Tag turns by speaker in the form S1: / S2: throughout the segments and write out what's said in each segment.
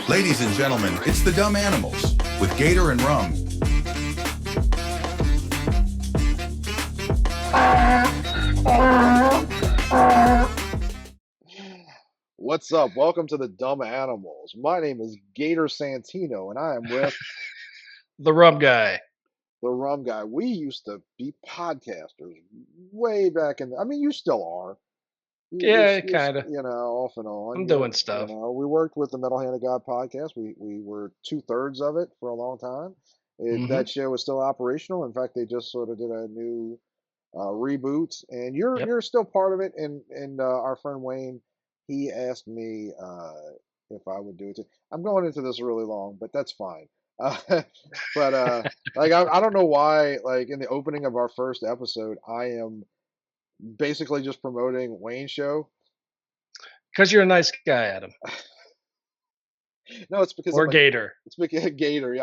S1: Ladies and gentlemen, it's the Dumb Animals with Gator and Rum.
S2: What's up? Welcome to the Dumb Animals. My name is Gator Santino, and I am with
S3: The rum guy.
S2: the Rum Guy. We used to be podcasters way back in. I mean, you still are.
S3: Yeah, kind of.
S2: Off and on.
S3: I'm doing stuff.
S2: We worked with the Metal Hand of God podcast. We were 2/3 of it for a long time.
S3: Hmm.
S2: That show is still operational. In fact, they just sort of did a new reboot, and you're
S3: Yep.
S2: you're still part of it. And our friend Wayne, he asked me if I would do it too. I'm going into this really long, but that's fine. Uh, but like I don't know why. Like in the opening of our first episode, I am basically just promoting Wayne's show.
S3: Because you're a nice guy, Adam.
S2: No, it's because
S3: Or Gator.
S2: it's because Gator.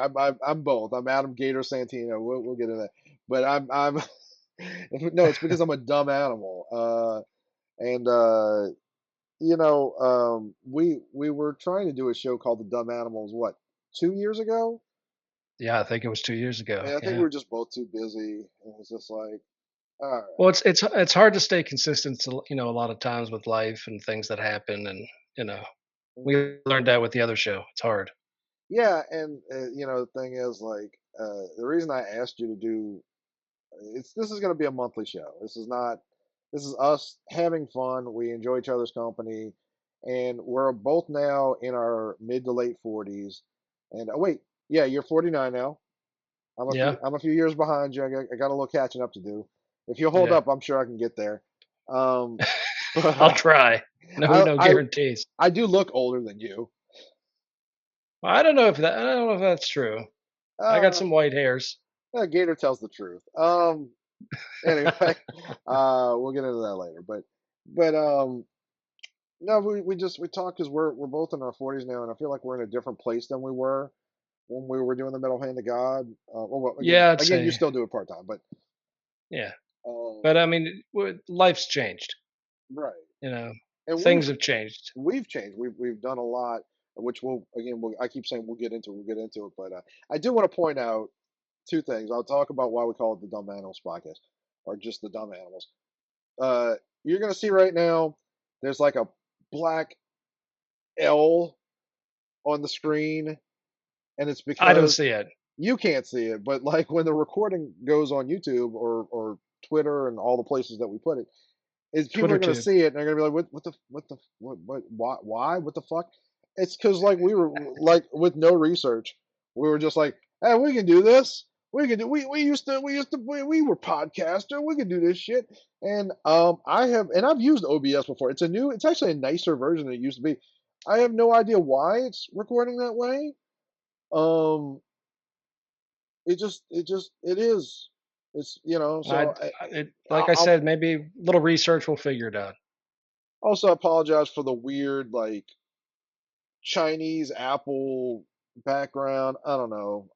S2: I'm both. I'm Adam Gator Santino. We'll get into that. But I'm no, it's because I'm a dumb animal. And we were trying to do a show called The Dumb Animals. What, 2 years ago?
S3: Yeah, I think it was 2 years ago.
S2: And I think we
S3: Yeah.
S2: were just both too busy. And it was just like, all right.
S3: Well, it's hard to stay consistent. A lot of times with life and things that happen, and you know,
S2: Mhm.
S3: we learned that with the other show. It's hard.
S2: Yeah, and the thing is, like, the reason I asked you to do this is going to be a monthly show. This is not. This is us having fun. We enjoy each other's company, and we're both now in our mid to late 40s. And wait, yeah, you're 49 now.
S3: Yeah.
S2: I'm a few years behind you. I got a little catching up to do. If you hold
S3: Yeah.
S2: up, I'm sure I can get there. Um,
S3: I'll
S2: but
S3: try. No
S2: I
S3: guarantees.
S2: I do look older than you.
S3: I don't know if that's true. I got
S2: Uh,
S3: some white hairs.
S2: Gator tells the truth. Anyway, we'll get into that later. But no, we talk because we're both in our 40s now, and I feel like we're in a different place than we were when we were doing the Metal Hand of God. Well,
S3: Yeah, I'd
S2: again, you
S3: say.
S2: still do it part time, but
S3: Yeah.
S2: um,
S3: But I mean, life's changed.
S2: right.
S3: You know,
S2: And
S3: things have changed.
S2: we've changed. We've done a lot, which I keep saying we'll get into. We'll get into it, but I do want to point out two things. I'll talk about why we call it the Dumb Animals podcast, or just the Dumb Animals. Uh, you're gonna see right now. There's like a black L on the screen, and it's
S3: I don't
S2: because
S3: see it.
S2: you can't see it. But like when the recording goes on YouTube or Twitter and all the places that we put it, is people are
S3: Twitter
S2: gonna
S3: tube.
S2: see it and they're gonna be like, what, why, what the fuck? It's because like we were like with no research, we were just like, hey, we can do this. We can do. We were podcaster. We can do this shit. And I've used OBS before. It's actually a nicer version than it used to be. I have no idea why it's recording that way. Um, it is. It's
S3: I,
S2: so
S3: like I
S2: I'll
S3: said, maybe a little research will figure it out.
S2: also apologize for the weird like Chinese Apple background. I don't know.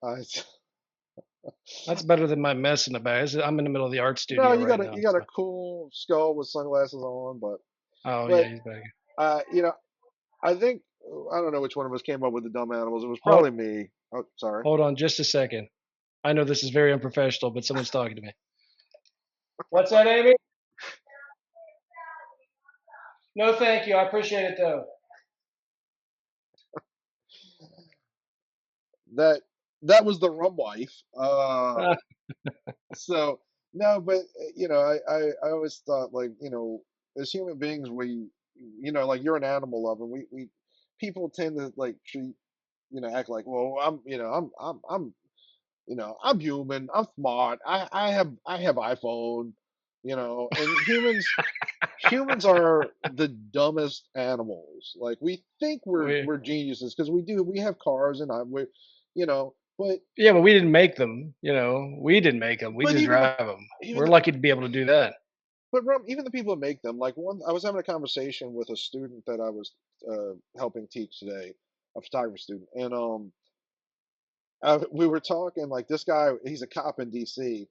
S3: That's better than my mess in the back. I'm in the middle of the art
S2: No,
S3: studio right now.
S2: you got a
S3: So.
S2: cool skull with sunglasses on,
S3: Oh yeah,
S2: but
S3: he's back.
S2: uh, you know, I think I don't know which one of us came up with the dumb animals. It was
S3: Hold,
S2: probably me. Oh, sorry.
S3: hold on just a second. I know this is very unprofessional, but someone's talking to me. What's that, Amy? No, thank you. I appreciate it though.
S2: That that was the rum wife.
S3: Uh,
S2: So no, but I always thought like as human beings like you're an animal lover. We people tend to like treat act like, well, I'm human, I'm smart, I have iPhone, and humans are the dumbest animals. Like we think
S3: we,
S2: we're geniuses because we have cars and but
S3: yeah, but we didn't make them. We didn't make them. We
S2: but
S3: just
S2: even the
S3: drive them.
S2: even
S3: We're
S2: the
S3: lucky to be able to do that.
S2: but Rum, even the people that make them, like I was having a conversation with a student that I was helping teach today, a photography student, and we were talking like this guy, he's a cop in DC,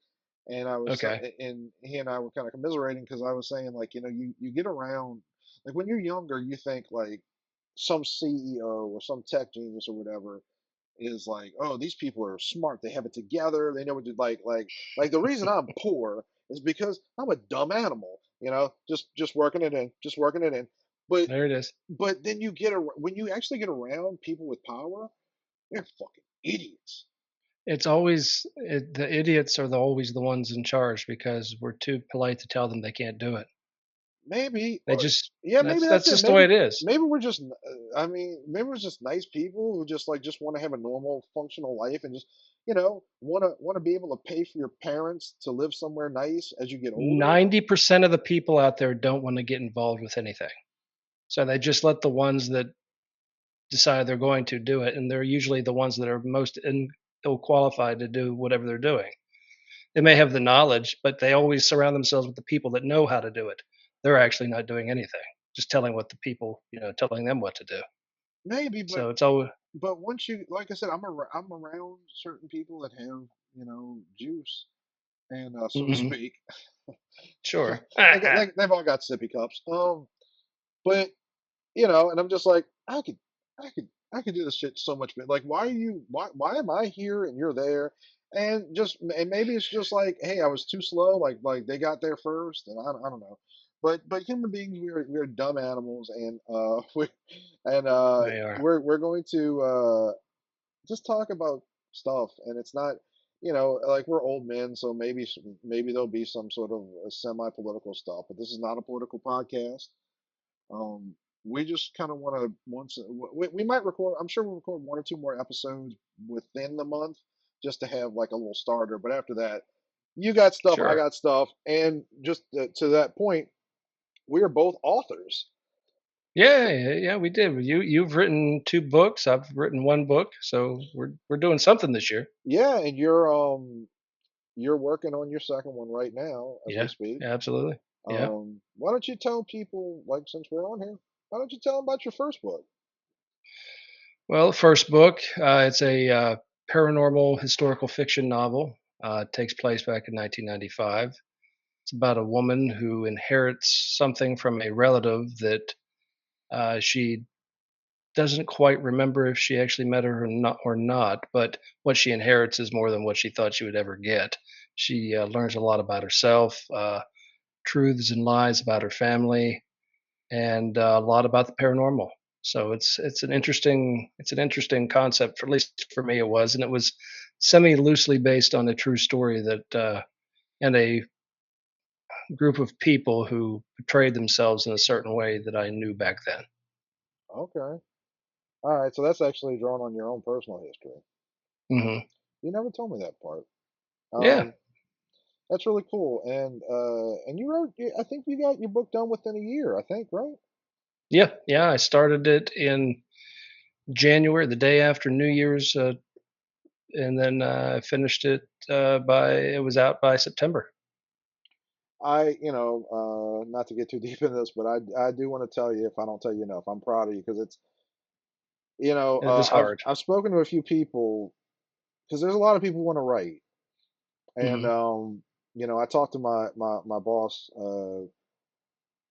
S2: and
S3: Okay.
S2: and he and I were kind of commiserating because I was saying like you get around Like when you're younger, you think like some CEO or some tech genius or whatever is like, oh, these people are smart. They have it together. They know what to like. The reason I'm poor is because I'm a dumb animal. Just working it in, just working it in. But
S3: There it is.
S2: but then when you actually get around people with power, they're fucking idiots.
S3: It's always the idiots are always the ones in charge because we're too polite to tell them they can't do it.
S2: Maybe,
S3: They
S2: or
S3: just
S2: yeah, maybe that's
S3: that's
S2: it.
S3: just the way it is.
S2: Maybe we're just. I mean, maybe we're just nice people who just want to have a normal, functional life and just want to be able to pay for your parents to live somewhere nice as you get older.
S3: 90% of the people out there don't want to get involved with anything. So they just let the ones that decide they're going to do it, and they're usually the ones that are most ill qualified to do whatever they're doing. They may have the knowledge, but they always surround themselves with the people that know how to do it. They're actually not doing anything, just telling what the people, telling them what to do.
S2: Maybe,
S3: So it's always
S2: once you, like I said, I'm around certain people that have juice and so to
S3: mhm,
S2: speak.
S3: sure.
S2: They've all got sippy cups. But and I'm just like, I could do this shit so much better. Like, why am I here and you're there? And maybe it's just like, hey, I was too slow. Like they got there first, and I don't know. But human beings, we're dumb animals, and
S3: They are.
S2: we're going to just talk about stuff, and it's not. Like we're old men, so maybe there'll be some sort of semi-political stuff, but this is not a political podcast. Um, we just kind of want to we might record. I'm sure we'll record one or two more episodes within the month just to have like a little starter. But after that, you got stuff, I
S3: Sure.
S2: got stuff, and just to that point, we are both authors.
S3: Yeah, yeah, yeah, we did. You've written 2 books, I've written 1 book, so we're doing something this year.
S2: Yeah, and you're working on your second one right now as we
S3: Yeah,
S2: speak.
S3: absolutely. Yeah.
S2: Why don't you tell people, like, since we're on here, why don't you tell them about your first book?
S3: Well, the first book, it's a paranormal historical fiction novel. It takes place back in 1995. It's about a woman who inherits something from a relative that she doesn't quite remember if she actually met her or not. But what she inherits is more than what she thought she would ever get. She learns a lot about herself, truths and lies about her family, and a lot about the paranormal. So it's an interesting concept. For at least for me, it was, and it was semi loosely based on a true story that and a group of people who portrayed themselves in a certain way that I knew back then.
S2: Okay, all right. So that's actually drawn on your own personal history.
S3: hmm
S2: You never told me that part.
S3: Yeah,
S2: Um, that's really cool. And you wrote. I think you got your book done within a year. I think, right?
S3: yeah, yeah. I started it in January, the day after New Year's, and then I finished it by it was out by September.
S2: Not to get too deep into this, but I do want to tell you, if I don't tell you enough, I'm proud of you because it's,
S3: It was
S2: I've
S3: hard.
S2: I've spoken to a few people because there's a lot of people who want to write, and
S3: hmm
S2: I talked to my boss.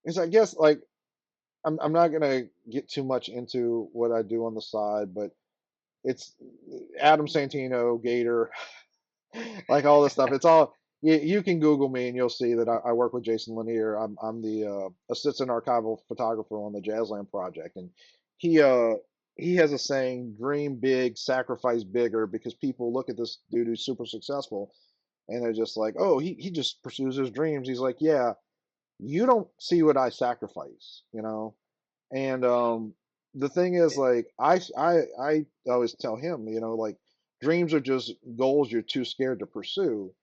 S2: Is I guess like I'm not gonna get too much into what I do on the side, but it's Adam Santino, Gator, like all this stuff. It's all you can Google me and you'll see that I work with Jason Lanier. I'm the assistant archival photographer on the Jazzland project, and he uh he has a saying: "Dream big, sacrifice bigger," because people look at this dude who's super successful and they're just like, "Oh, he just pursues his dreams." He's like, "Yeah, you don't see what I sacrifice." And the thing is, like, I always tell him, like, dreams are just goals you're too scared to pursue.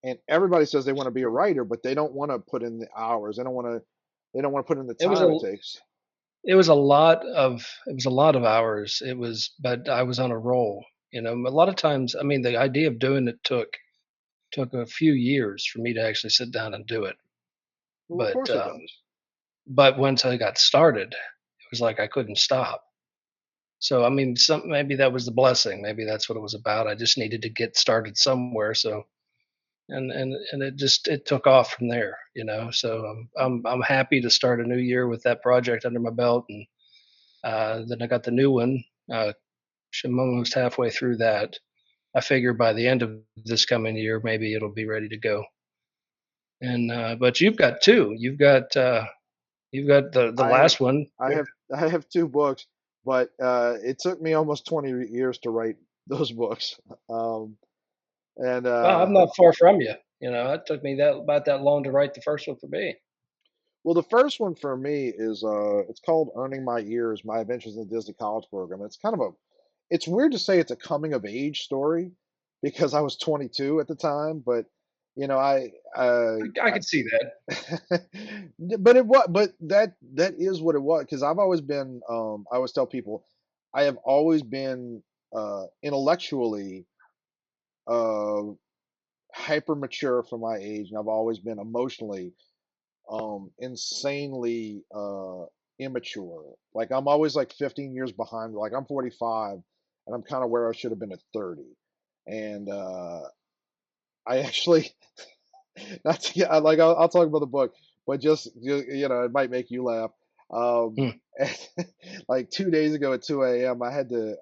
S2: And everybody says they want to be a writer, but they don't want to put in the hours. They don't want to put in the
S3: It was
S2: time
S3: a
S2: it takes.
S3: it was a lot of hours. But I was on a roll. A lot of times, I mean, the idea of doing it took a few years for me to actually sit down and do it.
S2: Well, of
S3: But
S2: course it does.
S3: but once I got started, it was like I couldn't stop. So I mean, maybe that was the blessing. Maybe that's what it was about. I just needed to get started somewhere. So and it took off from there, So I'm happy to start a new year with that project under my belt, and then I got the new one. I'm almost halfway through that. I figure by the end of this coming year, maybe it'll be ready to go. And but you've got two. You've got the
S2: I have
S3: last one.
S2: I have I have two books, but it took me almost 20 years to write those books. Um, and
S3: Well, I'm not far from you. It took me that about that long to write the first one for me.
S2: Well, the first one for me is it's called Earning My Ears: My Adventures in the Disney College Program. It's kind of a it's weird to say it's a coming of age story because I was 22 at the time, but you know,
S3: I could see that.
S2: but that is what it was because I've always been I always tell people I have always been intellectually uh hyper mature for my age, and I've always been emotionally insanely immature. Like I'm always like 15 years behind. Like I'm 45 and I'm kind of where I should have been at 30. And I actually not to get like I'll talk about the book, but just it might make you laugh. Um
S3: Hmm.
S2: like 2 days ago at 2 a.m. I had to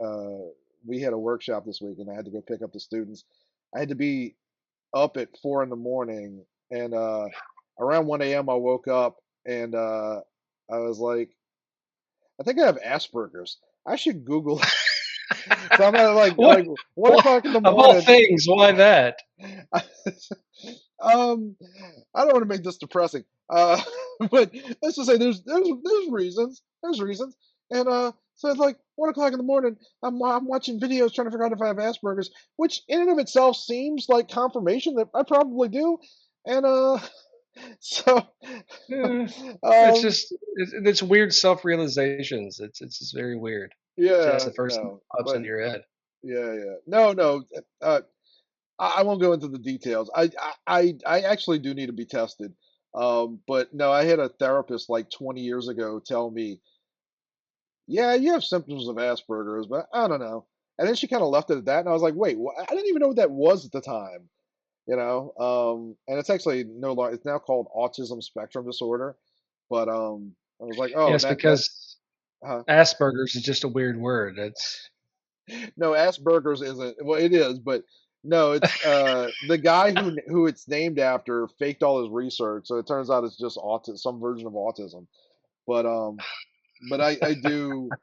S2: we had a workshop this week and I had to go pick up the students. I had to be up at 4 in the morning and around 1 a.m. I woke up and I was like, I think I have Asperger's. I should Google. So I'm at
S3: What?
S2: like 1 o'clock in the
S3: Of all
S2: morning.
S3: things, why that?
S2: um, I don't want to make this depressing. But let's just say there's reasons. There's reasons. And so it's like 1 o'clock in the morning. I'm watching videos trying to figure out if I have Asperger's, which in and of itself seems like confirmation that I probably do. And so
S3: Eh, it's
S2: um
S3: just it's weird self-realizations. It's just very weird. That's
S2: yeah,
S3: the first thing
S2: no,
S3: that pops
S2: but
S3: into your head.
S2: yeah. No. I won't go into the details. I actually do need to be tested. But no, I had a therapist like 20 years ago tell me, "Yeah, you have symptoms of Asperger's, but I don't know." And then she kind of left it at that, and I was like, "Wait, I didn't even know what that was at the time." And it's actually no longer. It's now called autism spectrum disorder. But I was like, "Oh,
S3: Yes,
S2: that
S3: because
S2: huh?
S3: Asperger's is just a weird word. It's
S2: No, Asperger's isn't. Well, it is, but no, it's the guy who it's named after faked all his research, so it turns out it's just autism, some version of autism. But I do.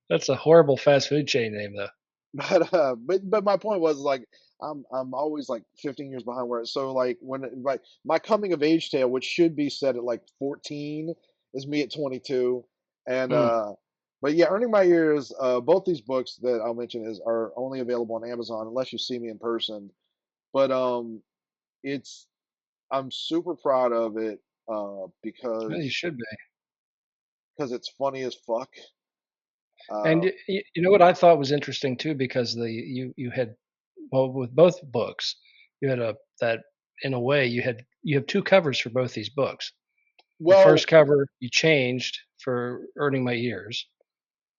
S3: that's a horrible fast food chain name, though.
S2: But my point was like I'm always like 15 years behind where so like my coming of age tale, which should be set at like 14, is me at 22, and
S3: Mm.
S2: but yeah, Earning My Ears, both these books that I'll mention is are only available on Amazon unless you see me in person. But it's I'm super proud of it
S3: Well, you
S2: because
S3: should be.
S2: it's funny as fuck.
S3: And
S2: Uh,
S3: you know what I thought was interesting too, because you had, well, with both books, you had a that in a way you have two covers for both these books. The
S2: well,
S3: first cover you changed for Earning My Ears.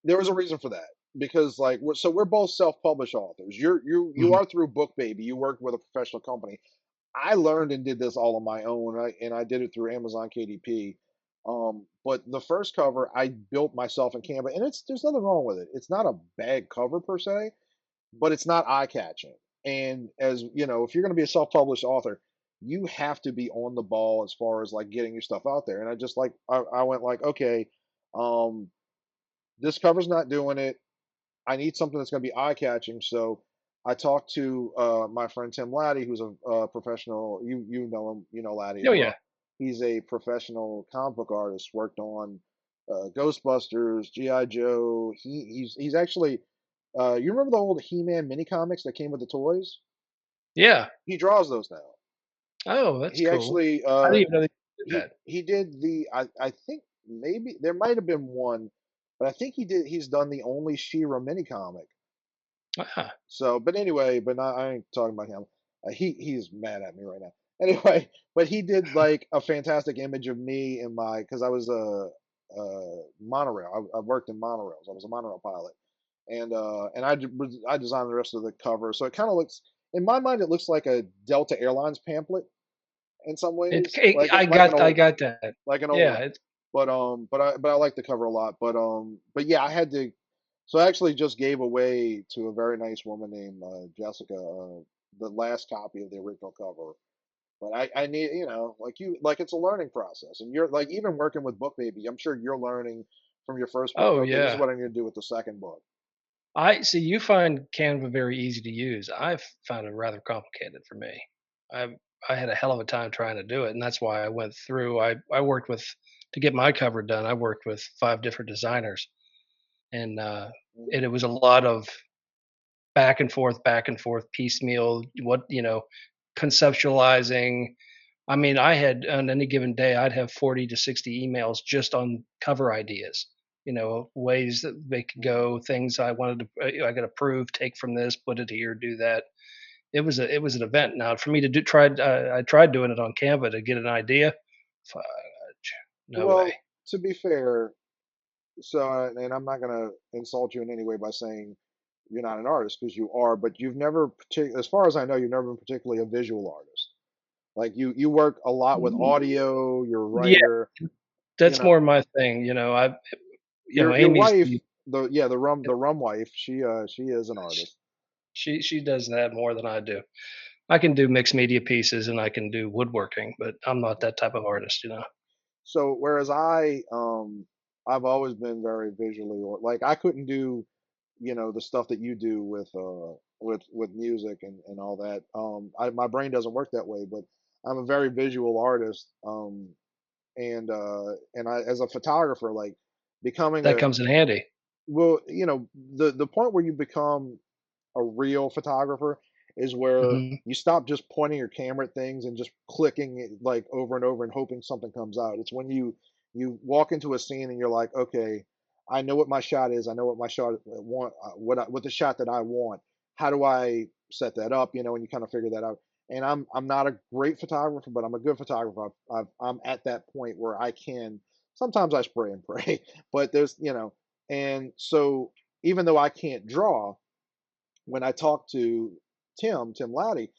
S2: there was a reason for that because like we're both self-published authors. You
S3: Mhm.
S2: are through BookBaby. You worked with a professional company. I learned and did this all on my own, and I did it through Amazon KDP. But the first cover I built myself in Canva, and it's there's nothing wrong with it. It's not a bad cover per se, but it's not eye-catching. And as you know, if you're going to be a self-published author, you have to be on the ball as far as like getting your stuff out there. And I just like I went like, okay, um, this cover's not doing it. I need something that's going to be eye catching. So I talked to my friend Tim Laddie, who's a professional. You know him, you know Laddie as
S3: Oh
S2: well.
S3: yeah,
S2: He's a professional comic book artist. Worked on Ghostbusters, GI Joe. He's actually. You remember the old He-Man mini comics that came with the toys?
S3: yeah.
S2: He draws those now.
S3: Oh, that's
S2: He
S3: cool.
S2: actually
S3: I didn't even know they did that.
S2: he did the I think maybe there might have been one, but I think he's done the only She-Ra mini comic.
S3: Ah,
S2: So, but anyway, but not, I ain't talking about him. He's mad at me right now. Anyway, but he did like a fantastic image of me in my because I was a monorail. I worked in monorails. I was a monorail pilot, and I designed the rest of the cover. So it kind of looks. in my mind, it looks like a Delta Airlines pamphlet in some
S3: It,
S2: ways,
S3: it I got that.
S2: like an
S3: Yeah,
S2: old,
S3: it's
S2: but I like the cover a lot. But yeah, I had to. So I actually just gave away to a very nice woman named Jessica the last copy of the original cover. But I need, like like it's a learning process, and you're like even working with Book Baby. I'm sure you're learning from your first book.
S3: oh
S2: Okay, this is
S3: yeah.
S2: what I'm going to do with the second book.
S3: I see you find Canva very easy to use. I've found it rather complicated for me. I I had a hell of a time trying to do it, and that's why I went through. I worked with to get my cover done. I worked with 5 different designers, and
S2: Mhm.
S3: it was a lot of back and forth, piecemeal. Conceptualizing. I mean, I had on any given day, I'd have 40 to 60 emails just on cover ideas. Ways that they could
S2: Mhm.
S3: go, things I wanted to, I could approve, take from this, put it here, do that. It was an event. Now, for me to I tried doing it on Canva to get an idea. Fudge, no way.
S2: Well, to be fair, so and I'm not going to insult you in any way by saying you're not an artist because you are, but you've never, as far as I know, you've never been particularly a visual artist. Like you work a lot with audio. You're a
S3: Yeah,
S2: writer. You
S3: that's
S2: know,
S3: more my thing.
S2: your
S3: Amy's
S2: wife, the rum wife, she is an artist.
S3: she does that more than I do. I can do mixed media pieces and I can do woodworking, but I'm not that type of artist.
S2: So whereas I've always been very visually, or like I couldn't do, the stuff that you do with music and all that. My brain doesn't work that way, but I'm a very visual artist. And I, as a photographer, like becoming
S3: That
S2: a,
S3: comes in handy.
S2: well, the point where you become a real photographer is where
S3: Mhm.
S2: you stop just pointing your camera at things and just clicking it like over and over and hoping something comes out. It's when you walk into a scene and you're like, okay, I know what my shot is. I know what my shot want, what the shot that I want. How do I set that up? And you kind of figure that out. And I'm not a great photographer, but I'm a good photographer. I'm at that point where I can. Sometimes I spray and pray, but and so even though I can't draw, when I talked to Tim Laddie,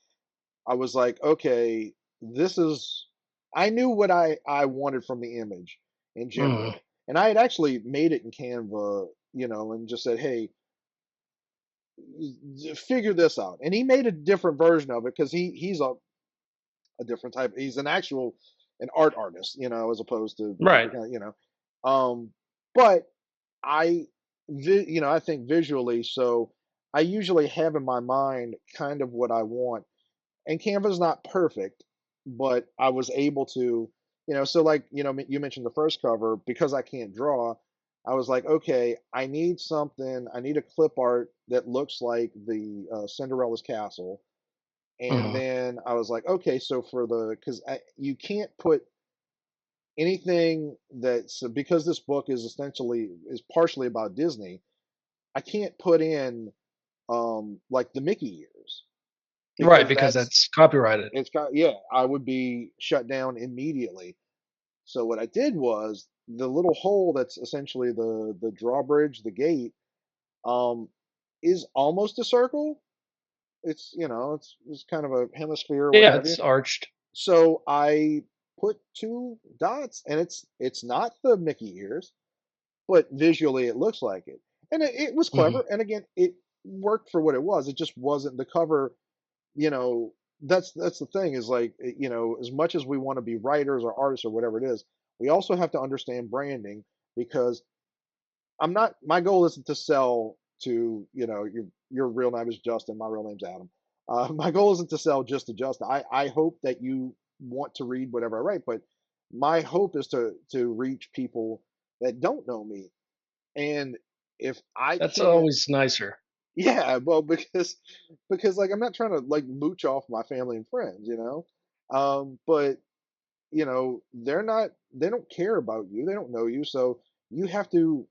S2: I was like, okay, this is. I knew what I wanted from the image in
S3: Mhm.
S2: general, and I had actually made it in Canva, and just said, hey, figure this out. And he made a different version of it because he's a different type. He's an art artist, as opposed to
S3: Right.
S2: different kind, but I, I think visually. So I usually have in my mind kind of what I want, and Canva's not perfect, but I was able to, so like, you mentioned the first cover because I can't draw. I was like, okay, I need something. I need a clip art that looks like the Cinderella's castle. And
S3: Mhm.
S2: then I was like, okay, so because you can't put anything that's because this book is partially about Disney. I can't put in like the Mickey ears
S3: Right,
S2: because
S3: because that's copyrighted.
S2: it's got, yeah, I would be shut down immediately. So what I did was the little hole that's essentially the drawbridge, the gate, um, is almost a circle. It's kind of a hemisphere or what
S3: Yeah,
S2: have you.
S3: it's arched.
S2: So I put two dots, and it's not the Mickey ears, but visually it looks like it, and it was
S3: Mhm.
S2: clever. And again, it worked for what it was. It just wasn't the cover. You know, that's the thing is like as much as we want to be writers or artists or whatever it is, we also have to understand branding because I'm not. My goal isn't to sell to your real name is Justin. My real name's Adam. My goal isn't to sell just to Justin. I hope that you want to read whatever I write, but my hope is to reach people that don't know me. And if I
S3: That's
S2: can't,
S3: always nicer.
S2: yeah, well, because like I'm not trying to like mooch off my family and friends. But they don't care about you. They don't know you. So you have to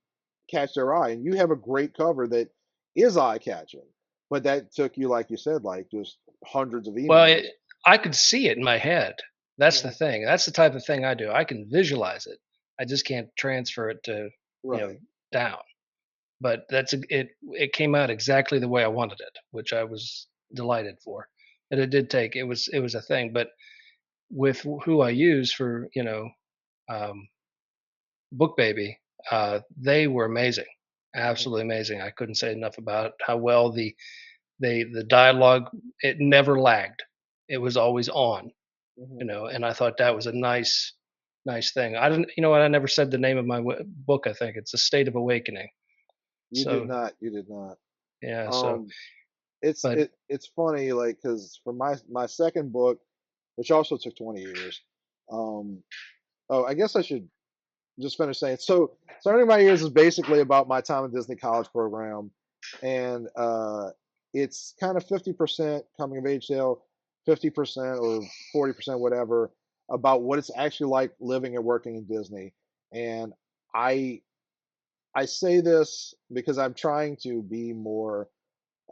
S2: catch their eye. And you have a great cover that is eye catching. But that took you, like you said, like just hundreds of
S3: Well,
S2: emails.
S3: I could see it in my head. That's the
S2: Mhm.
S3: thing. That's the type of thing I do. I can visualize it. I just can't transfer it to, you know,
S2: Right.
S3: down. But it came out exactly the way I wanted it, which I was delighted for. and it did take it was a thing. But with who I use for um, Book Baby, they were amazing,
S2: Mhm,
S3: absolutely amazing. I couldn't say enough about how well the dialogue, it never lagged. It was always on,
S2: mhm.
S3: and I thought that was a nice thing. I didn't, what, I never said the name of my book. I think it's A State of Awakening.
S2: You did
S3: So
S2: not. You did not.
S3: yeah, so
S2: Um, it's
S3: but
S2: it's funny, like, because for my second book, which also took 20 years. Um, oh, I guess I should just finish saying so. Starting My Years is basically about my time in Disney college program, and it's kind of 50% coming of age tale, 50% or 40% whatever about what it's actually like living and working in Disney. And I I say this because I'm trying to be more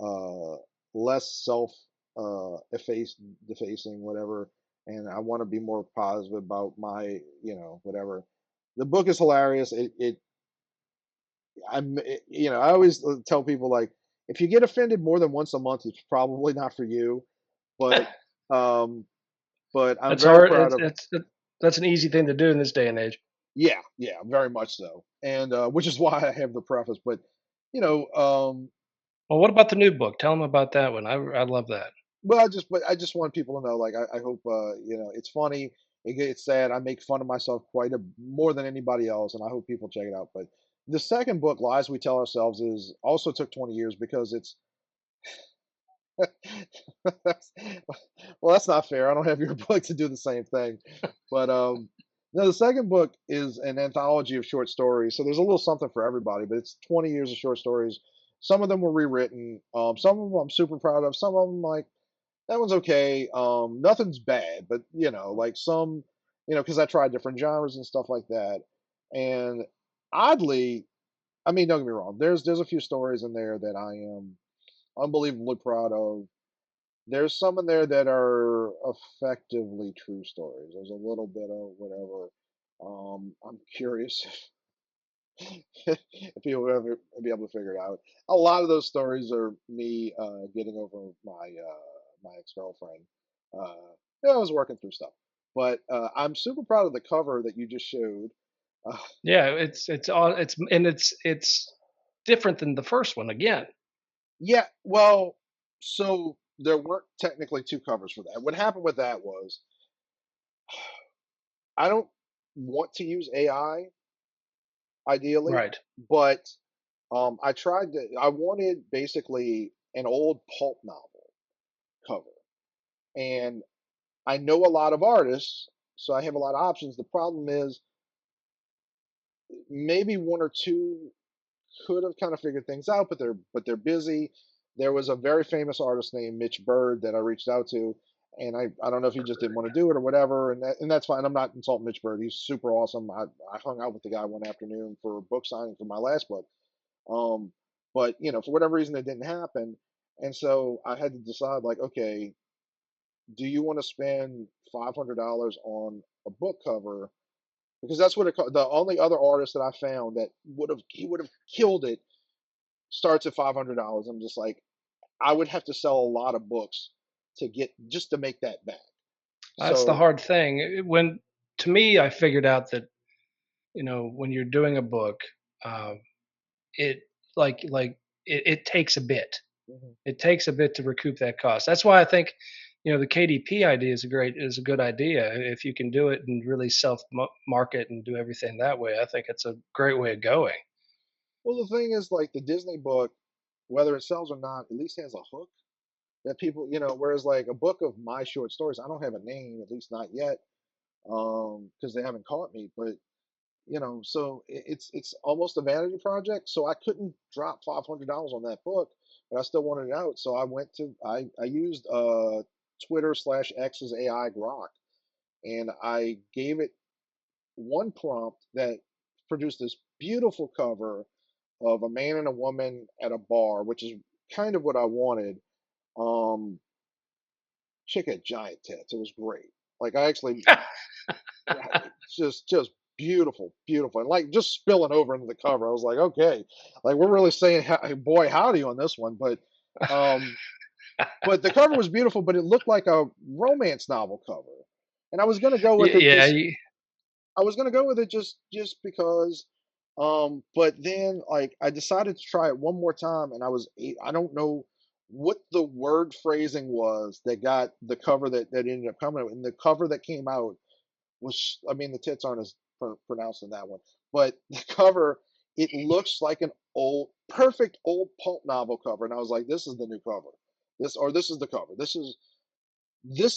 S2: uh, less self defacing, whatever. And I want to be more positive about my, whatever. The book is hilarious. I always tell people like, if you get offended more than once a month, it's probably not for you. But, um, but I'm
S3: that's
S2: very
S3: hard.
S2: proud of.
S3: That's an easy thing to do in this day and age.
S2: Yeah, yeah, very much so. And which is why I have the preface. But, you know,
S3: Well, what about the new book? Tell them about that one. I love that.
S2: but I just want people to know, like, I hope, it's funny. It's sad. I make fun of myself quite more than anybody else, and I hope people check it out. But the second book, Lies We Tell Ourselves, is also took 20 years because it's. that's, well, that's not fair. I don't have your book to do the same thing. But no, the second book is an anthology of short stories, so there's a little something for everybody. But it's 20 years of short stories. Some of them were rewritten. Some of them I'm super proud of. Some of them, like, that one's okay. Nothing's bad, but like some, because I tried different genres and stuff like that. And oddly, I mean, don't get me wrong. There's a few stories in there that I am unbelievably proud of. There's some in there that are effectively true stories. There's a little bit of whatever. I'm curious if people will ever be able to figure it out. A lot of those stories are me getting over my ex girlfriend. Uh, I was working through stuff, but I'm super proud of the cover that you just showed. Uh,
S3: Yeah, it's all it's different than the first one again.
S2: yeah, well, so there weren't technically two covers for that. What happened with that was I don't want to use AI ideally,
S3: Right.
S2: but I wanted basically an old pulp novel cover. And I know a lot of artists, so I have a lot of options. The problem is maybe one or two could have kind of figured things out, but they're busy. There was a very famous artist named Mitch Bird that I reached out to, and I don't know if he just didn't want to do it or whatever, and that's fine. I'm not insulting Mitch Bird. He's super awesome. I hung out with the guy one afternoon for a book signing for my last book. Um, but for whatever reason, it didn't happen, and so I had to decide, like, okay, do you want to spend $500 on a book cover? Because that's what the only other artist that I found that would have killed it starts at $500. I'm just like, I would have to sell a lot of books to make that back.
S3: That's the
S2: So
S3: hard thing. When to me, I figured out that when you're doing a book, um, it like it takes a bit.
S2: mhm.
S3: It takes a bit to recoup that cost. That's why I think the KDP idea is a good idea. If you can do it and really self market and do everything that way, I think it's a great way of going.
S2: Well, the thing is, like, the Disney book, whether it sells or not, at least has a hook that people, whereas like a book of my short stories, I don't have a name, at least not yet, because they haven't caught me. But so it's almost a vanity project. So I couldn't drop $500 on that book, but I still wanted it out. So I used Twitter/X's AI Grok, and I gave it one prompt that produced this beautiful cover of a man and a woman at a bar, which is kind of what I wanted. Um, Chick had giant tits. It was great. Like, I actually, just beautiful, beautiful, and like just spilling over into the cover. I was like, okay, like we're really saying boy howdy on this one. But um, But the cover was beautiful, but it looked like a romance novel cover. And I was gonna go with it
S3: Yeah,
S2: just I was gonna go with it just because. But then like I decided to try it one more time, and I don't know what the word phrasing was that got the cover that ended up coming out. And the cover that came out was, I mean, the tits aren't as pronounced in that one, but the cover, it looks like an perfect old pulp novel cover, and I was like, this is the new cover. This is the cover. This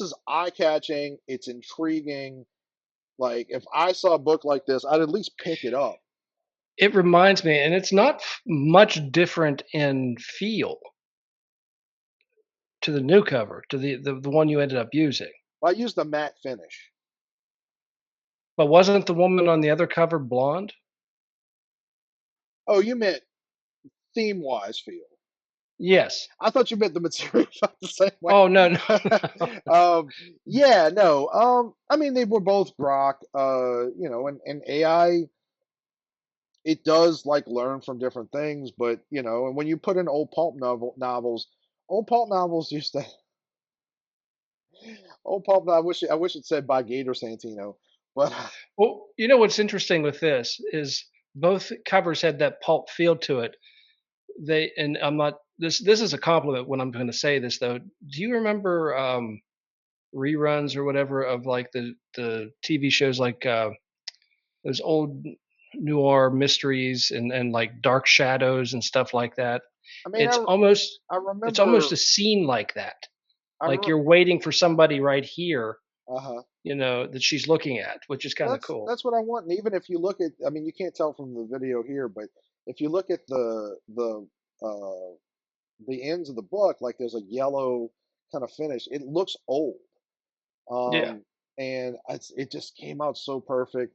S2: is eye catching. It's intriguing. Like if I saw a book like this, I'd at least pick it up.
S3: it reminds me, and it's not much different in feel to the new cover, to the one you ended up using.
S2: I used a matte finish.
S3: But wasn't the woman on the other cover blonde?
S2: Oh, you meant theme wise feel.
S3: Yes.
S2: I thought you meant the material felt the same way.
S3: Oh no, no.
S2: Yeah, no. I mean, they were both grok. And AI, it does like learn from different things, but and when you put in old pulp novels used to old pulp. I wish it said by Gator Santino, but
S3: Well, you know what's interesting with this is both covers had that pulp feel to it. They and I'm not this is a compliment when I'm going to say this though. Do you remember reruns or whatever of like the TV shows like those old noir mysteries and like Dark Shadows and stuff like that?
S2: I mean,
S3: It's almost
S2: I
S3: it's almost
S2: remember.
S3: a scene like that.
S2: I
S3: Like
S2: re-
S3: you're waiting for somebody right here,
S2: uh-huh.
S3: that she's looking at, which is kind of
S2: That's
S3: cool.
S2: that's what I want. And even if you look at, I mean, you can't tell from the video here, but if you look at the ends of the book, like there's a yellow kind of finish. It looks old.
S3: Yeah.
S2: And it just came out so perfect.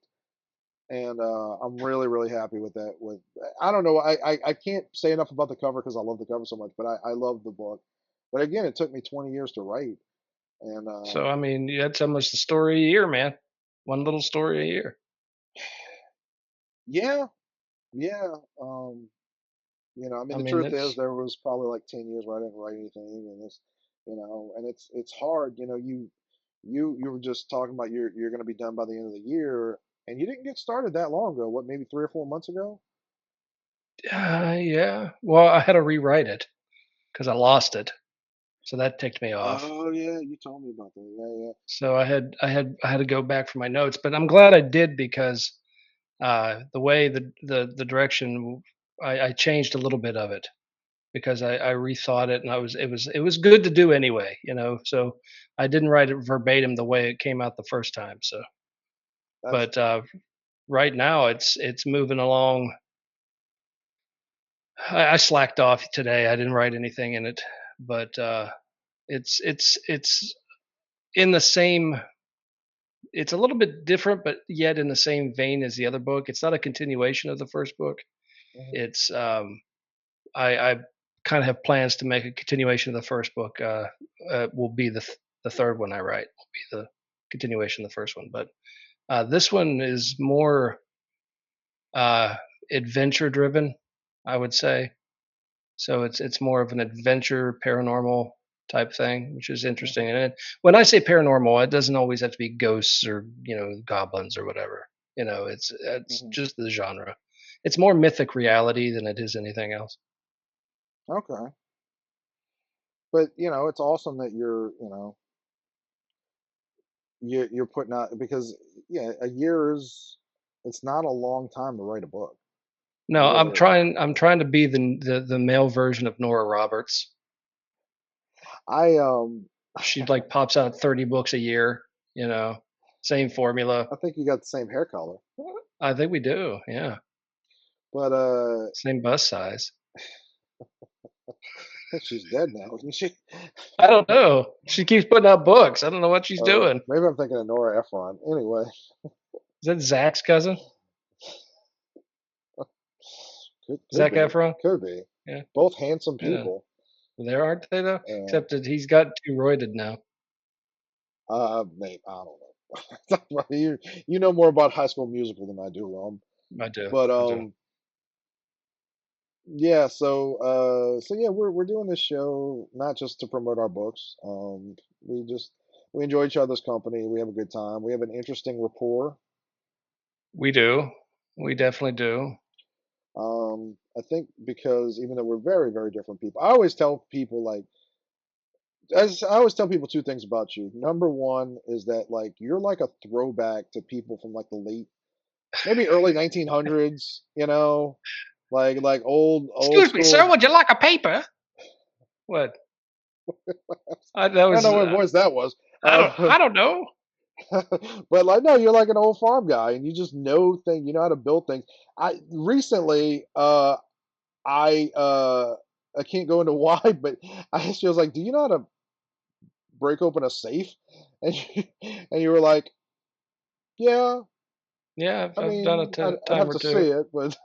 S2: And I'm really really happy with that. I don't know, I can't say enough about the cover because I love the cover so much, but I love the book. But again, it took me 20 years to write, and
S3: So I mean, that's almost a story a year, man. One little story a year.
S2: yeah, yeah. I mean,
S3: I
S2: the
S3: mean,
S2: truth is
S3: it's
S2: there was probably like 10 years where I didn't write anything, and and it's hard. You were just talking about you're going to be done by the end of the year, and you didn't get started that long ago. What, maybe 3 or 4 months ago?
S3: yeah. Well, I had to rewrite it because I lost it, so that ticked me off.
S2: Oh yeah, you told me about that. Yeah, yeah.
S3: So I had to go back for my notes, but I'm glad I did because the way the direction I changed a little bit of it because I rethought it and it was good to do anyway, So I didn't write it verbatim the way it came out the first time. So,
S2: That's
S3: but right now it's moving along. I slacked off today. I didn't write anything in it, but it's in the same. It's a little bit different, but yet in the same vein as the other book. It's not a continuation of the first book.
S2: mhm,
S3: It's I kind of have plans to make a continuation of the first book. Will be the third one I write. Will be the continuation of the first one, but this one is more uh, adventure driven, I would say. So it's more of an adventure paranormal type thing, which is
S2: mhm,
S3: interesting. And when I say paranormal, it doesn't always have to be ghosts or goblins or whatever. It's
S2: mhm.
S3: just the genre. It's more mythic reality than it is anything else.
S2: Okay, but it's awesome that you're putting out, because yeah, a year is, it's not a long time to write a book. It
S3: No, I'm
S2: really isn't.
S3: trying. I'm trying to be the male version of Nora Roberts.
S2: I
S3: She like pops out 30 books a year. Same formula.
S2: I think you got the same hair color,
S3: I think we do. Yeah,
S2: but
S3: same bust size.
S2: I think she's dead now, isn't she?
S3: I don't know. She keeps putting out books. I don't know what she's doing.
S2: Maybe I'm thinking of Nora Ephron. Anyway,
S3: Is that Zach's cousin?
S2: could
S3: Zac
S2: be,
S3: Efron?
S2: could be.
S3: Yeah,
S2: Both handsome
S3: yeah.
S2: people.
S3: There aren't they though?
S2: And
S3: Except that he's got too roided now.
S2: mate, I don't know. You know more about High School Musical than I do,
S3: I do.
S2: but
S3: I do.
S2: yeah, so yeah, we're doing this show not just to promote our books. We just we enjoy each other's company. We have a good time. We have an interesting rapport.
S3: We do. We definitely do.
S2: I think because even though we're very, very different people, I always tell people like, as I always tell people two things about you. Number one is that like you're like a throwback to people from like the late, maybe early 1900s. Like old
S3: Excuse me, sir.
S2: school.
S3: Would you like a paper? What? That
S2: I don't
S3: was.
S2: know what voice that was.
S3: I don't.
S2: Uh,
S3: I don't know.
S2: but like no, you're like an old farm guy, and you just know things. You know how to build things. I recently, I uh, I can't go into why, but I asked you, I was like, do you know how to break open a safe? And and you were like, yeah.
S3: Yeah, I've,
S2: I
S3: I've done
S2: mean,
S3: it
S2: I'd
S3: time
S2: have
S3: or
S2: to
S3: two.
S2: see it, but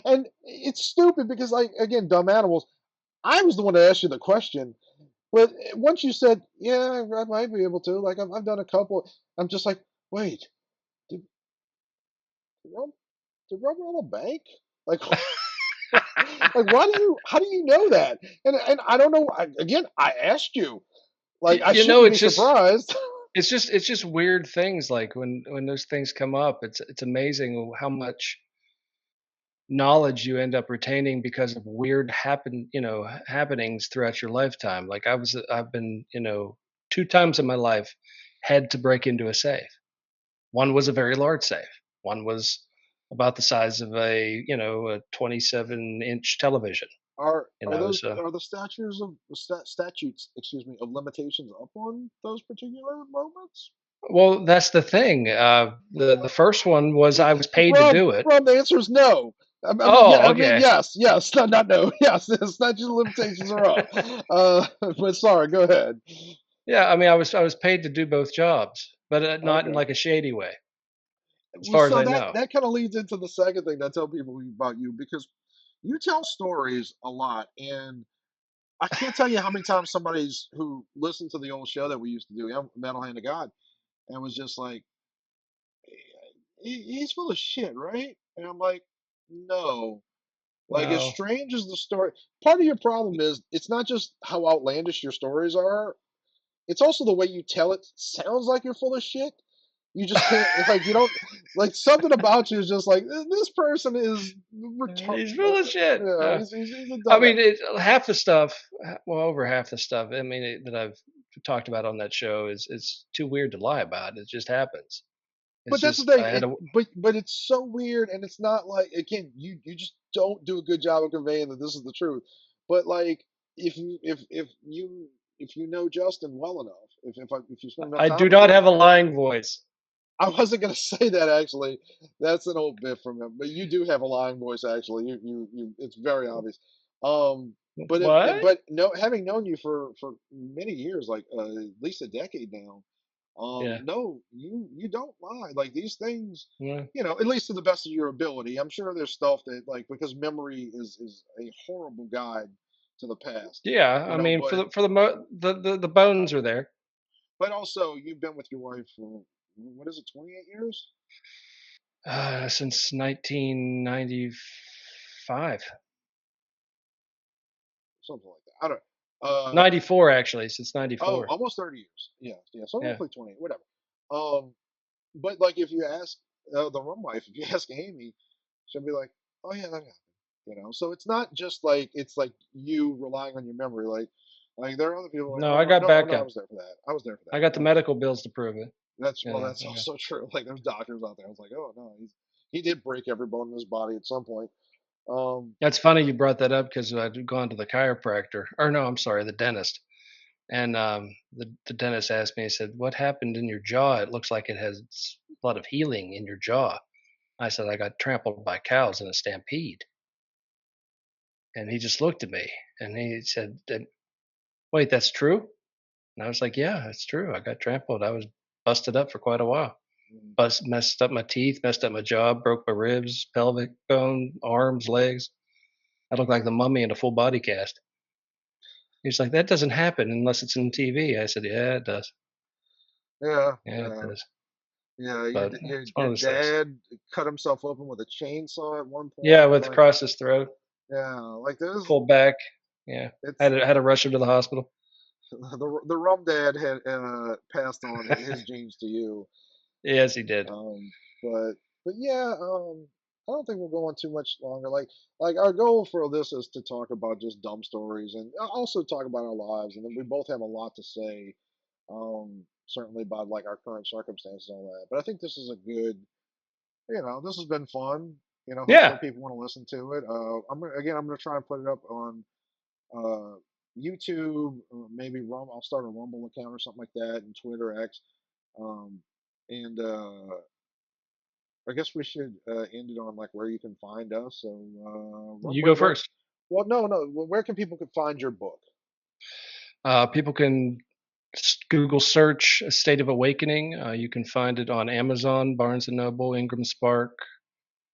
S2: and it's stupid because like again, dumb animals. I was the one that asked you the question, but once you said, yeah, I might be able to. Like I've done a couple. I'm just like, wait, did Rum did Rum rob a bank? Like, like why do you? How do you know that? And I don't know. Again, I asked you. Like I
S3: You know,
S2: shouldn't be surprised.
S3: it's just weird things like when those things come up. It's amazing how much knowledge you end up retaining because of weird happenings throughout your lifetime. Like I've been, 2 times in my life had to break into a safe. One was a very large safe. One was about the size of a 27-inch television.
S2: Are those
S3: So
S2: are the statutes, excuse me, of limitations up on those particular moments?
S3: well, that's the thing. The first one was I was paid to
S2: Rob,
S3: do it.
S2: Rob, the answer is no. Yeah,
S3: Oh,
S2: I mean,
S3: okay.
S2: yes, not no, yes, the statute of limitations are up. But sorry, go ahead.
S3: Yeah, I mean, I was paid to do both jobs, but not in
S2: Okay.
S3: like a shady way, as
S2: Well,
S3: far as
S2: so
S3: I
S2: that
S3: know.
S2: that kind of leads into the second thing that I tell people about you because you tell stories a lot, and I can't tell you how many times somebody's who listened to the old show that we used to do, Metal Hand of God, and was just like, he's full of shit, right? And I'm like, no. Like, as
S3: Well,
S2: strange as the story, part of your problem is it's not just how outlandish your stories are, it's also the way you tell it sounds like you're full of shit. You just can't, it's like, you don't, like, something about you is just like, this person is retarded.
S3: he's full of shit.
S2: Yeah, he's a
S3: I
S2: dumbass.
S3: mean, half the stuff, well, over half the stuff. I mean, that I've talked about on that show is too weird to lie about. It just happens. It's
S2: But that's the
S3: just
S2: thing.
S3: I had a
S2: But it's so weird, and it's not like again, you just don't do a good job of conveying that this is the truth. But like, if you know Justin well enough, if you spend enough
S3: I
S2: time
S3: do
S2: with
S3: not
S2: him,
S3: have a lying voice.
S2: I wasn't gonna say that actually. That's an old bit from him, but you do have a lying voice actually. It's very obvious. But
S3: What?
S2: but no, having known you for many years, like at least a decade now,
S3: Yeah.
S2: no, you don't lie. Like these things,
S3: Yeah.
S2: at least to the best of your ability. I'm sure there's stuff that like because memory is a horrible guide to the past,
S3: Yeah, I mean,
S2: but
S3: the bones are there.
S2: also you've been with your wife for what is it, 28 years?
S3: Since 1995.
S2: Something like that. I don't know.
S3: 94 actually, since
S2: Oh,
S3: 94.
S2: almost 30 years. Yeah, yeah. So
S3: Yeah.
S2: roughly 28, whatever. Um, but like if you ask the rum wife, if you ask Amy, she'll be like, "Oh yeah, that happened." So it's not just like it's like you relying on your memory. Like there are other people like,
S3: No,
S2: "Oh
S3: I
S2: no,
S3: got
S2: no, oh no, I
S3: backup.
S2: was there for that. I was there for
S3: I
S2: that."
S3: got the medical bills to prove it.
S2: That's
S3: You
S2: well,
S3: know,
S2: that's
S3: I got
S2: also true. Like there's doctors out there. I was like, "Oh no, he did break every bone in his body at some point." Um,
S3: That's funny you brought that up because I'd gone to the chiropractor, or no, I'm sorry, the dentist. And the dentist asked me, he said, "What happened in your jaw? It looks like it has a lot of healing in your jaw." I said, "I got trampled by cows in a stampede." And he just looked at me and he said, "Wait, that's true?" And I was like, "Yeah, that's true. I got trampled. I was busted up for quite a while. Messed up my teeth, messed up my jaw, broke my ribs, pelvic bone, arms, legs. I look like the mummy in a full body cast." He's like, "That doesn't happen unless it's in TV." I said, "Yeah, it does.
S2: yeah,
S3: Yeah, it
S2: yeah.
S3: does."
S2: Yeah,
S3: but it's one
S2: your
S3: of those things.
S2: dad cut himself open with a chainsaw at one
S3: Yeah,
S2: point.
S3: with
S2: Like,
S3: across his throat,
S2: yeah, like there's
S3: pulled back. Yeah,
S2: it's
S3: had to rush him to the hospital.
S2: the rum dad had passed on his genes to you.
S3: Yes, he did.
S2: Um, but yeah, I don't think we'll go on too much longer. Like our goal for this is to talk about just dumb stories and also talk about our lives. And then we both have a lot to say, certainly about like our current circumstances and all that. But I think this is a good, this has been fun. Hopefully
S3: Yeah,
S2: people want to listen to it. I'm gonna try and put it up on uh, YouTube, maybe I'll start a Rumble account or something like that, and Twitter X. Um, and I guess we should end it on like where you can find us. So,
S3: you go
S2: where,
S3: first.
S2: well, no, no. Where can people find your book?
S3: People can Google search "A State of Awakening." You can find it on Amazon, Barnes and Noble, Ingram Spark,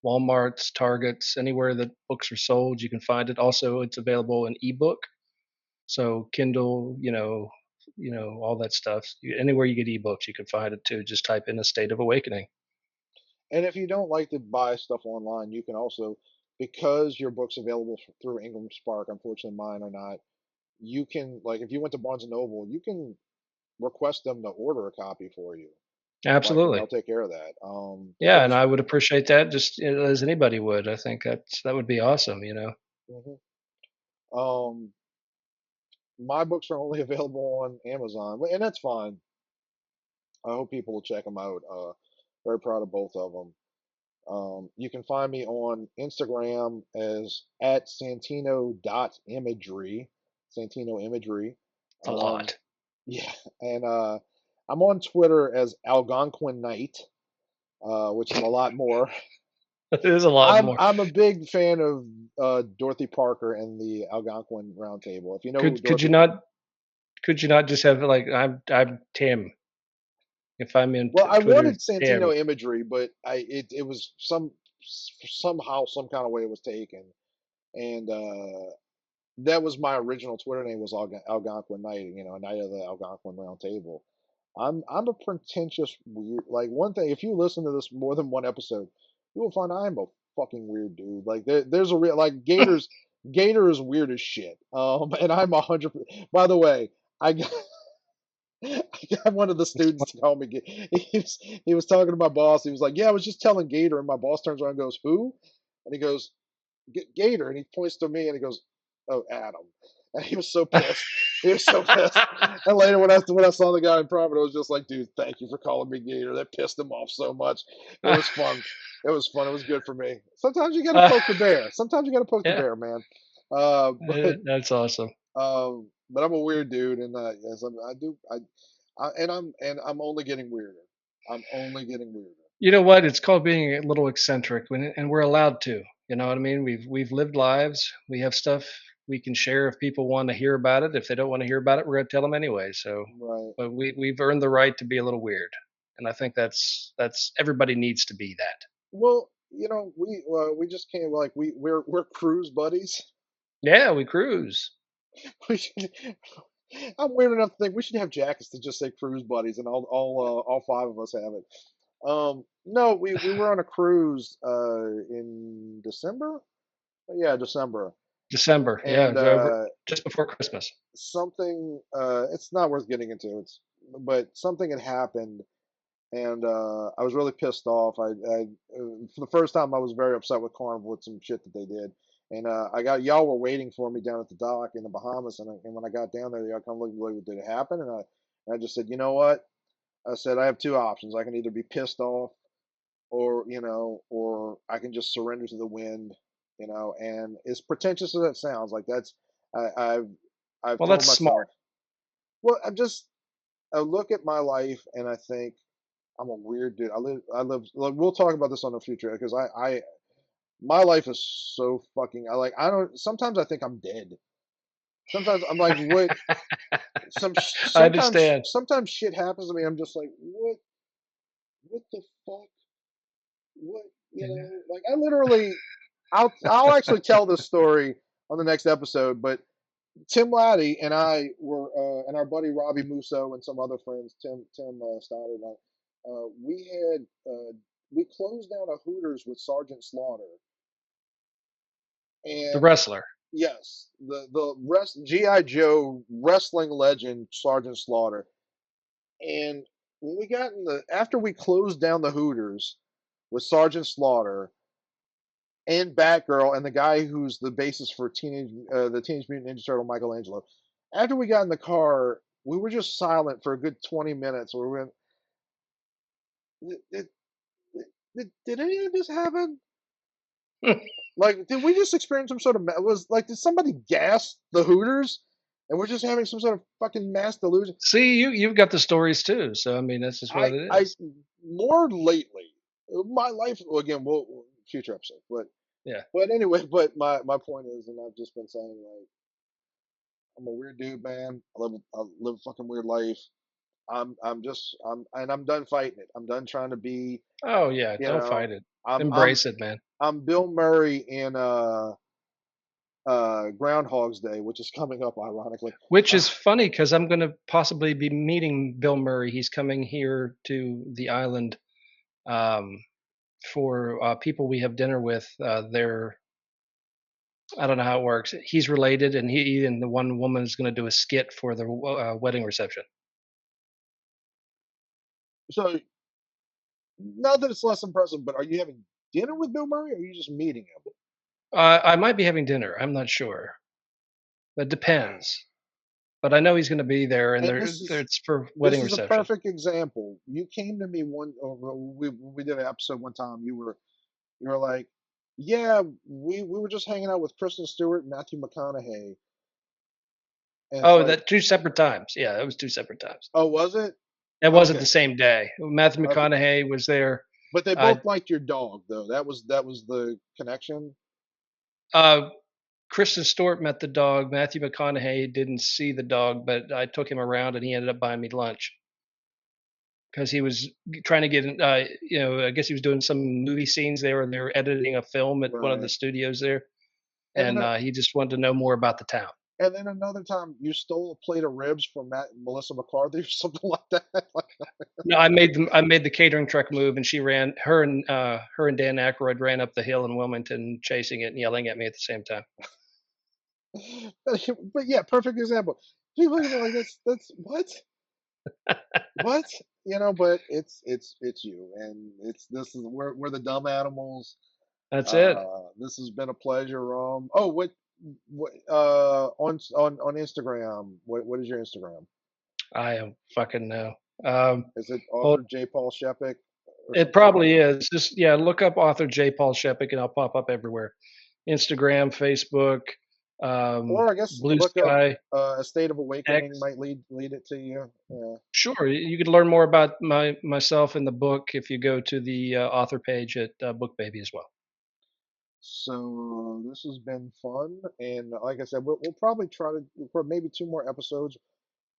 S3: Walmart's, Targets, anywhere that books are sold. You can find it. Also, it's available in ebook, so Kindle, all that stuff. Anywhere you get ebooks, you can find it too. Just type in "A State of Awakening."
S2: And if you don't like to buy stuff online, you can also, because your book's available through Ingram Spark. Unfortunately, mine are not. You can like if you went to Barnes and Noble, you can request them to order a copy for you. Like, and
S3: Absolutely.
S2: they'll take care of that.
S3: Yeah, and
S2: Because
S3: I would appreciate that just as anybody would. I think that would be awesome.
S2: mhm. um, my books are only available on Amazon, and that's fine. I hope people will check them out. Very proud of both of them. You can find me on Instagram as at Santino.imagery, Santino Imagery.
S3: A
S2: Um,
S3: lot.
S2: yeah, and I'm on Twitter as Algonquin Knight, which is a lot more.
S3: It is a lot more.
S2: I'm a big fan of Dorothy Parker and the Algonquin Round Table. If you know who
S3: Could you
S2: Dorothy,
S3: not could you not just have it like I'm Tim. If I'm in
S2: well, I
S3: Twitter,
S2: wanted
S3: it's Tim.
S2: Santino Imagery, but it was somehow some kind of way it was taken, and that was my original Twitter name was Algonquin Knight, Knight of the Algonquin Round Table. I'm a pretentious weird. Like one thing, if you listen to this more than one episode, you will find I'm a fucking weird dude. Like there's a real like Gator is weird as shit. And I'm 100. By the way, I got I got one of the students to call me. He was talking to my boss. He was like, "Yeah, I was just telling Gator," and my boss turns around and goes, "Who?" And he goes, Gator, and he points to me and he goes, "Oh, Adam." And he was so pissed. He was so pissed. And later, when I saw the guy in private, I was just like, "Dude, thank you for calling me Gator." That pissed him off so much. It was fun. It was fun. It was good for me. Sometimes you got to poke the bear. Sometimes you got to poke the
S3: Yeah,
S2: bear, man.
S3: that's awesome.
S2: But I'm a weird dude, and yes, I do. And I'm only getting weirder. I'm only getting weirder.
S3: You know what? It's called being a little eccentric, and we're allowed to. You know what I mean? We've lived lives. We have stuff we can share if people want to hear about it. If they don't want to hear about it, we're gonna tell them anyway. So,
S2: Right.
S3: but we've earned the right to be a little weird, and I think that's everybody needs to be that.
S2: Well, we just came like we're cruise buddies.
S3: Yeah, we cruise.
S2: We should, I'm weird enough to think we should have jackets that just say cruise buddies, and all five of us have it. No, we were on a cruise in December. Yeah, December,
S3: December, yeah,
S2: and
S3: just before Christmas.
S2: something it's not worth getting into. But something had happened, and I was really pissed off. For the first time I was very upset with Carnival with some shit that they did, and I got y'all were waiting for me down at the dock in the Bahamas, and when I got down there, y'all come look what did it happen, and I just said, you know what? I said I have two options. I can either be pissed off, or I can just surrender to the wind, And as pretentious as that sounds, like that's I, I've I've
S3: Well,
S2: told
S3: that's
S2: myself,
S3: smart.
S2: well, I look at my life and I think I'm a weird dude. I live. Like, we'll talk about this on the future because my life is so fucking. I don't. Sometimes I think I'm dead. Sometimes I'm like, what?
S3: I understand.
S2: Sometimes shit happens to me. I'm just like, what the fuck? What? Like I literally. I'll actually tell this story on the next episode. But Tim Laddie and I were, and our buddy Robbie Musso and some other friends, Tim Stoddard. We closed down a Hooters with Sergeant Slaughter,
S3: The
S2: and
S3: wrestler.
S2: yes, the GI Joe wrestling legend Sergeant Slaughter. And when we got in the after we closed down the Hooters with Sergeant Slaughter and Batgirl and the guy who's the basis for the Teenage Mutant Ninja Turtle Michelangelo, after we got in the car, we were just silent for a good 20 minutes. We went, did, did any of this happen? Like, did we just experience some sort of did somebody gas the Hooters, and we're just having some sort of fucking mass delusion?
S3: See, you've got the stories too. So I mean, that's just what it
S2: I
S3: is.
S2: more lately, my life again. Future episode,
S3: Yeah.
S2: but anyway, but my point is, and I've just been saying, like, I'm a weird dude, man. I live a fucking weird life. And I'm done fighting it. I'm done trying to be,
S3: Oh yeah.
S2: you
S3: Don't
S2: know,
S3: fight it.
S2: I'm I'm
S3: Embrace it, man.
S2: I'm Bill Murray in Groundhog's Day, which is coming up ironically.
S3: Which is funny because I'm going to possibly be meeting Bill Murray. He's coming here to the island um, for people we have dinner with. They're I don't know how it works. He's related, and he and the one woman is going to do a skit for the wedding reception.
S2: So not that it's less impressive, but are you having dinner with Bill Murray, or are you just meeting him?
S3: I might be having dinner. I'm not sure. That depends. But I know he's going to be there, and
S2: And
S3: it's for
S2: this
S3: wedding
S2: is a
S3: reception.
S2: perfect example. You came to me we did an episode one time. You were like, yeah, we were just hanging out with Kristen Stewart and Matthew McConaughey, and it's
S3: Oh,
S2: like,
S3: that 2 separate times. Yeah, it was 2 separate times.
S2: oh, was it?
S3: It wasn't
S2: Okay,
S3: the same day. Matthew
S2: okay.
S3: McConaughey was there.
S2: But they
S3: Uh,
S2: both liked your dog, though. That was the connection.
S3: uh, Kristen Stewart met the dog. Matthew McConaughey didn't see the dog, but I took him around, and he ended up buying me lunch because he was trying to get, I guess he was doing some movie scenes there, and they were editing a film at one of the
S2: Right.
S3: studios there,
S2: And then
S3: and he just wanted to know more about the town.
S2: and then another time, you stole a plate of ribs from Melissa McCarthy or something like that.
S3: No, I made the catering truck move, and she ran. Her and Dan Aykroyd ran up the hill in Wilmington, chasing it and yelling at me at the same time.
S2: But yeah, perfect example. People are like, that's what but it's you, and this is we're the dumb animals.
S3: That's it.
S2: This has been a pleasure. Oh, what on Instagram? What is your Instagram?
S3: I am fucking no.
S2: Is it
S3: Well,
S2: author J. Paul Sheppeck or
S3: it
S2: some shit like
S3: probably
S2: that?
S3: is. Just yeah, look up author J. Paul Sheppick, and I'll pop up everywhere. Instagram, Facebook,
S2: Or I guess
S3: Blue
S2: look up
S3: Sky,
S2: A State of Awakening
S3: X.
S2: might lead it to you. Yeah.
S3: Sure, you could learn more about myself in the book if you go to the author page at BookBaby as well.
S2: So this has been fun, and like I said, we'll probably try to record maybe two more episodes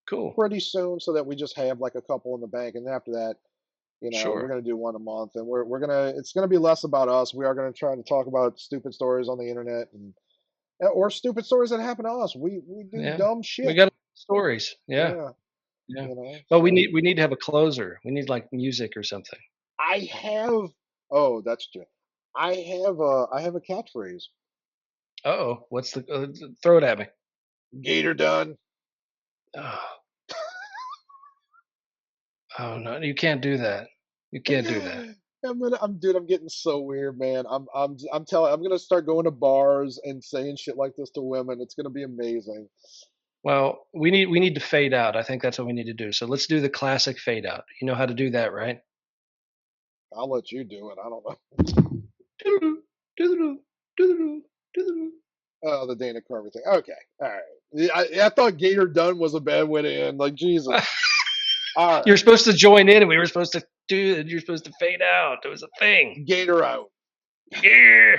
S3: Cool.
S2: pretty soon, so that we just have like a couple in the bank, and after that, we're
S3: Sure.
S2: gonna do one a month, and we're gonna it's gonna be less about us. We are gonna try to talk about stupid stories on the internet, and or stupid stories that happen to us. We do
S3: Yeah.
S2: dumb
S3: We
S2: shit.
S3: got stories. Yeah.
S2: Yeah,
S3: Yeah. But we
S2: So
S3: need to have a closer. We need like music or something.
S2: I have. Oh, that's true. I have a catchphrase.
S3: Oh, what's the throw it at me.
S2: Gator done.
S3: Oh, oh no, you can't do that. You can't do that.
S2: I'm getting so weird, man. I'm gonna start going to bars and saying shit like this to women. It's gonna be amazing.
S3: Well, we need to fade out. I think that's what we need to do. So let's do the classic fade out. You know how to do that, right?
S2: I'll let you do it. I don't know.
S3: Doodle-doo, doodle-doo, doodle-doo, doodle-doo.
S2: Oh, the Dana Carvey thing. Okay, all right. Yeah, I thought Gator done was a bad way to end. Like Jesus. All
S3: You're
S2: right,
S3: supposed to join in, and we were supposed to do it. You're supposed to fade out. It was a thing.
S2: Gator out.
S3: Yeah.